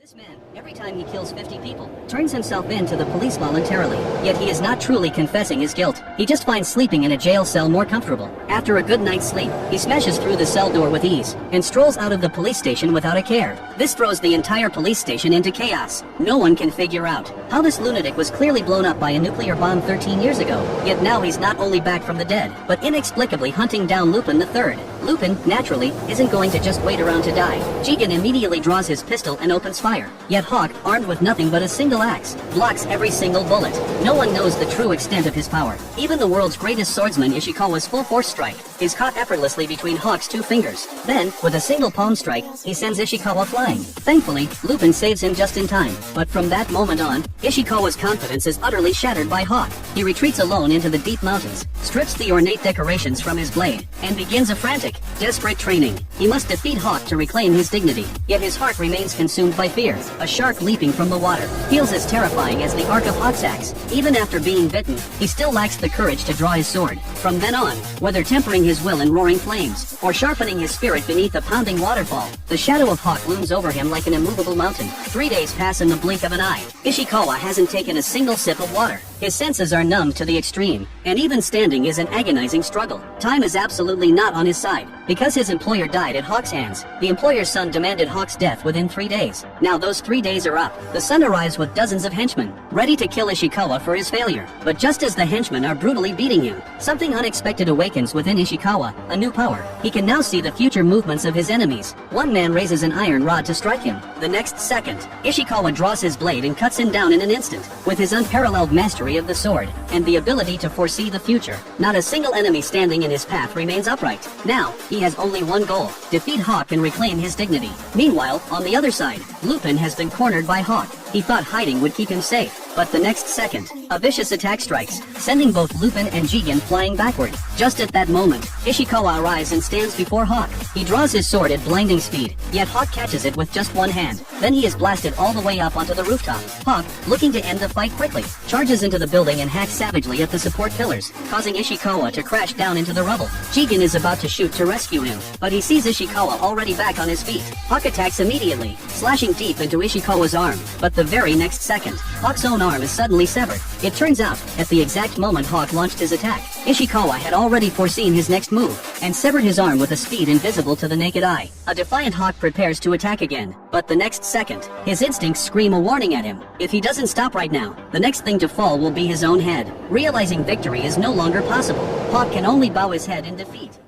This man, every time he kills 50 people, turns himself in to the police voluntarily. Yet he is not truly confessing his guilt. He just finds sleeping in a jail cell more comfortable. After a good night's sleep, he smashes through the cell door with ease, and strolls out of the police station without a care. This throws the entire police station into chaos. No one can figure out how this lunatic was clearly blown up by a nuclear bomb 13 years ago. Yet now he's not only back from the dead, but inexplicably hunting down Lupin III. Lupin, naturally, isn't going to just wait around to die. Jigen immediately draws his pistol and opens fire. Yet Hawk, armed with nothing but a single axe, blocks every single bullet. No one knows the true extent of his power. Even the world's greatest swordsman Ishikawa's full force strike is caught effortlessly between Hawk's two fingers. Then, with a single palm strike, he sends Ishikawa flying. Thankfully, Lupin saves him just in time. But from that moment on, Ishikawa's confidence is utterly shattered by Hawk. He retreats alone into the deep mountains, strips the ornate decorations from his blade, and begins a frantic, desperate training. He must defeat Hawk to reclaim his dignity. Yet his heart remains consumed by fear. A shark leaping from the water feels as terrifying as the arc of Hawk's axe. Even after being bitten, he still lacks the courage to draw his sword. From then on, whether tempering his will in roaring flames, or sharpening his spirit beneath a pounding waterfall, the shadow of Hawk looms over him like an immovable mountain. 3 days pass in the blink of an eye. Ishikawa hasn't taken a single sip of water. His senses are numbed to the extreme, and even standing is an agonizing struggle. Time is absolutely not on his side. Because his employer died at Hawk's hands, the employer's son demanded Hawk's death within 3 days. Now those 3 days are up. The son arrives with dozens of henchmen, ready to kill Ishikawa for his failure. But just as the henchmen are brutally beating him, something unexpected awakens within Ishikawa, a new power. He can now see the future movements of his enemies. One man raises an iron rod to strike him. The next second, Ishikawa draws his blade and cuts him down in an instant. With his unparalleled mastery of the sword, and the ability to foresee the future, not a single enemy standing in his path remains upright. Now, he has only one goal: defeat Hawk and reclaim his dignity. Meanwhile, on the other side, Lupin has been cornered by Hawk. He thought hiding would keep him safe, but the next second, a vicious attack strikes, sending both Lupin and Jigen flying backward. Just at that moment, Ishikawa arrives and stands before Hawk. He draws his sword at blinding speed, yet Hawk catches it with just one hand. Then he is blasted all the way up onto the rooftop. Hawk, looking to end the fight quickly, charges into the building and hacks savagely at the support pillars, causing Ishikawa to crash down into the rubble. Jigen is about to shoot to rescue him, but he sees Ishikawa already back on his feet. Hawk attacks immediately, slashing deep into Ishikawa's arm, but the very next second, Hawk's own arm is suddenly severed. It turns out, at the exact moment Hawk launched his attack, Ishikawa had already foreseen his next move, and severed his arm with a speed invisible to the naked eye. A defiant Hawk prepares to attack again, but the next second, his instincts scream a warning at him. If he doesn't stop right now, the next thing to fall will be his own head. Realizing victory is no longer possible, Hawk can only bow his head in defeat.